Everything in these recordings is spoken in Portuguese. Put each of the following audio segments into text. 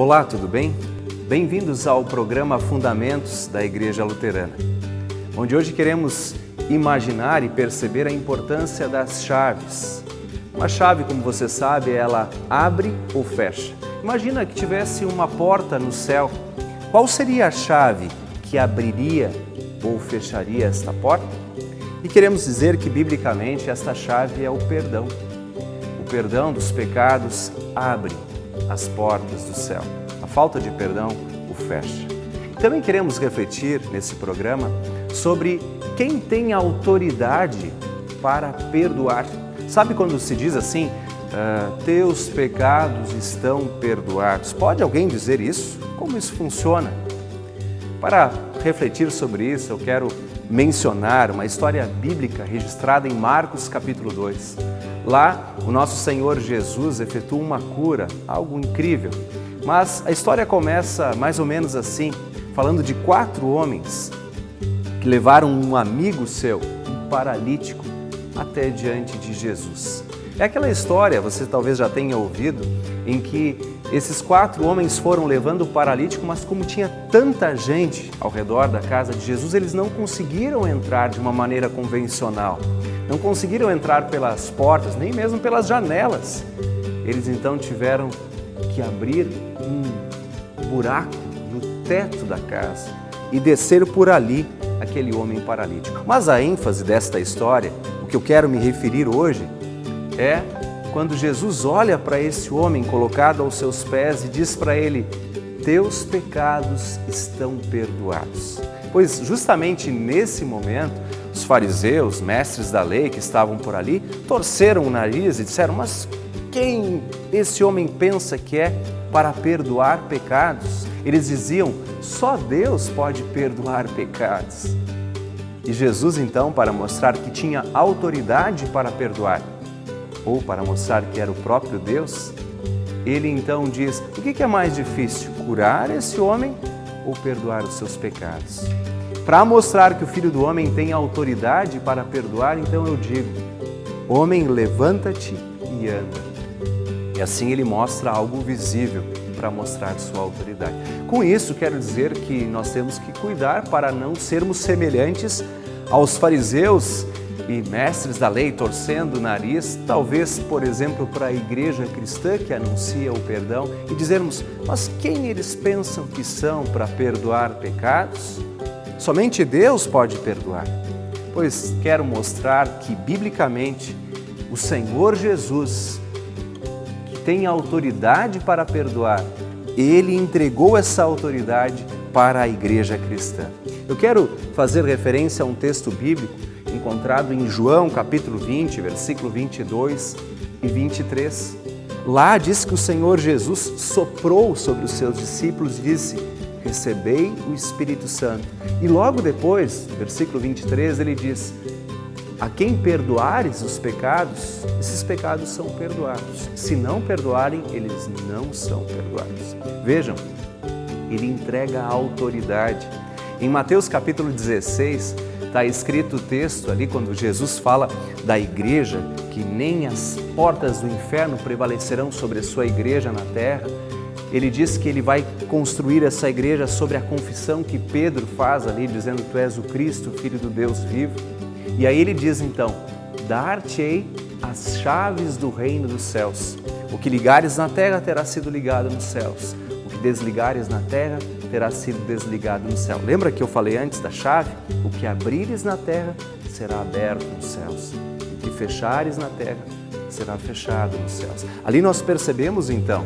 Olá, tudo bem? Bem-vindos ao programa Fundamentos da Igreja Luterana, onde hoje queremos imaginar e perceber a importância das chaves. Uma chave, como você sabe, ela abre ou fecha. Imagina que tivesse uma porta no céu. Qual seria a chave que abriria ou fecharia esta porta? E queremos dizer que, biblicamente, esta chave é o perdão. O perdão dos pecados abre as portas do céu. A falta de perdão o fecha. Também queremos refletir nesse programa sobre quem tem autoridade para perdoar. Sabe quando se diz assim, teus pecados estão perdoados? Pode alguém dizer isso? Como isso funciona? Para refletir sobre isso, eu quero mencionar uma história bíblica registrada em Marcos capítulo 2. Lá, o nosso Senhor Jesus efetua uma cura, algo incrível. Mas a história começa mais ou menos assim, falando de 4 homens que levaram um amigo seu, um paralítico, até diante de Jesus. É aquela história, você talvez já tenha ouvido, em que esses 4 homens foram levando o paralítico, mas como tinha tanta gente ao redor da casa de Jesus, eles não conseguiram entrar de uma maneira convencional. Não conseguiram entrar pelas portas, nem mesmo pelas janelas. Eles então tiveram que abrir um buraco no teto da casa e descer por ali aquele homem paralítico. Mas a ênfase desta história, o que eu quero me referir hoje, é quando Jesus olha para esse homem colocado aos seus pés e diz para ele, teus pecados estão perdoados. Pois justamente nesse momento, os fariseus, mestres da lei que estavam por ali, torceram o nariz e disseram, mas quem esse homem pensa que é para perdoar pecados? Eles diziam, só Deus pode perdoar pecados. E Jesus então, para mostrar que tinha autoridade para perdoar, ou para mostrar que era o próprio Deus, ele então diz, o que é mais difícil, curar esse homem ou perdoar os seus pecados? Para mostrar que o Filho do Homem tem autoridade para perdoar, então eu digo, homem, levanta-te e anda. E assim ele mostra algo visível para mostrar sua autoridade. Com isso, quero dizer que nós temos que cuidar para não sermos semelhantes aos fariseus e mestres da lei, torcendo o nariz, talvez, por exemplo, para a igreja cristã que anuncia o perdão e dizermos, mas quem eles pensam que são para perdoar pecados? Somente Deus pode perdoar. Pois quero mostrar que, biblicamente, o Senhor Jesus, que tem autoridade para perdoar, Ele entregou essa autoridade para a igreja cristã. Eu quero fazer referência a um texto bíblico encontrado em João, capítulo 20, versículo 22 e 23. Lá diz que o Senhor Jesus soprou sobre os seus discípulos e disse, recebei o Espírito Santo. E logo depois, versículo 23, ele diz, a quem perdoares os pecados, esses pecados são perdoados. Se não perdoarem, eles não são perdoados. Vejam, ele entrega a autoridade. Em Mateus capítulo 16, está escrito o texto ali, quando Jesus fala da igreja, que nem as portas do inferno prevalecerão sobre a sua igreja na terra. Ele diz que ele vai construir essa igreja sobre a confissão que Pedro faz ali, dizendo, tu és o Cristo, o Filho do Deus vivo. E aí ele diz então, dar-te-ei as chaves do reino dos céus. O que ligares na terra terá sido ligado nos céus. O que desligares na terra terá sido desligado no céu. Lembra que eu falei antes da chave? O que abrires na terra será aberto nos céus. O que fechares na terra será fechado nos céus. Ali nós percebemos então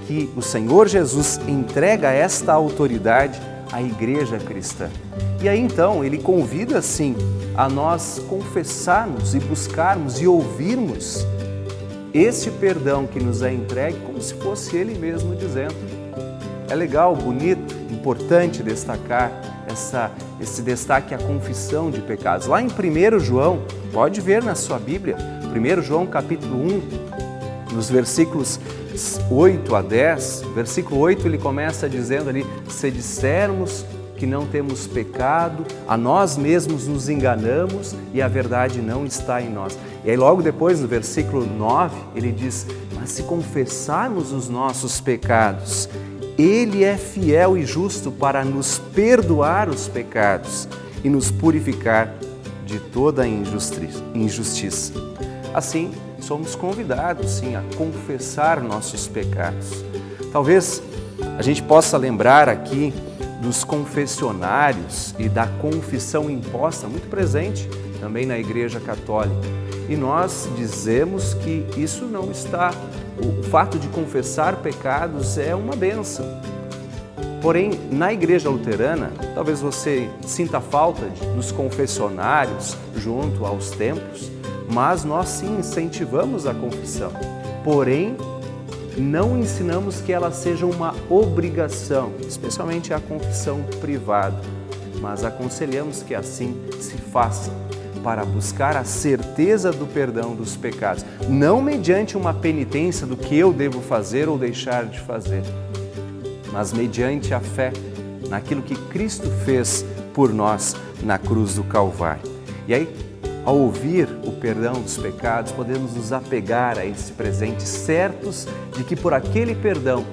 que o Senhor Jesus entrega esta autoridade à igreja cristã. E aí então ele convida assim a nós confessarmos e buscarmos e ouvirmos esse perdão que nos é entregue como se fosse Ele mesmo dizendo. É legal, bonito, importante destacar esse destaque à confissão de pecados. Lá em 1 João, pode ver na sua Bíblia, 1 João capítulo 1, nos versículos 8 a 10, versículo 8 ele começa dizendo ali, se dissermos que não temos pecado, a nós mesmos nos enganamos e a verdade não está em nós. E aí logo depois, no versículo 9, ele diz, mas se confessarmos os nossos pecados, Ele é fiel e justo para nos perdoar os pecados e nos purificar de toda injustiça. Assim, somos convidados, sim, a confessar nossos pecados. Talvez a gente possa lembrar aqui dos confessionários e da confissão imposta, muito presente também na Igreja Católica. E nós dizemos que isso não está... O fato de confessar pecados é uma bênção. Porém, na Igreja Luterana, talvez você sinta falta dos confessionários junto aos templos, mas nós sim incentivamos a confissão. Porém, não ensinamos que ela seja uma obrigação, especialmente a confissão privada, mas aconselhamos que assim se faça, para buscar a certeza do perdão dos pecados, não mediante uma penitência do que eu devo fazer ou deixar de fazer, mas mediante a fé naquilo que Cristo fez por nós na cruz do Calvário. E aí, ao ouvir o perdão dos pecados, podemos nos apegar a esse presente, certos de que por aquele perdão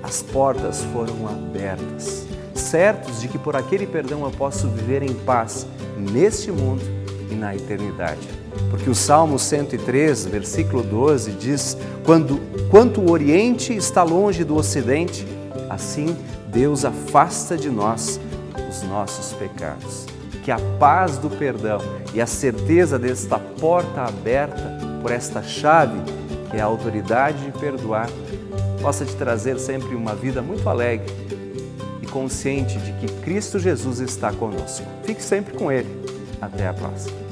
as portas foram abertas, certos de que por aquele perdão eu posso viver em paz neste mundo e na eternidade. Porque o Salmo 103, versículo 12 diz: quanto o Oriente está longe do Ocidente, assim Deus afasta de nós os nossos pecados. Que a paz do perdão e a certeza desta porta aberta por esta chave, que é a autoridade de perdoar, possa te trazer sempre uma vida muito alegre e consciente de que Cristo Jesus está conosco. Fique sempre com Ele. Até a próxima.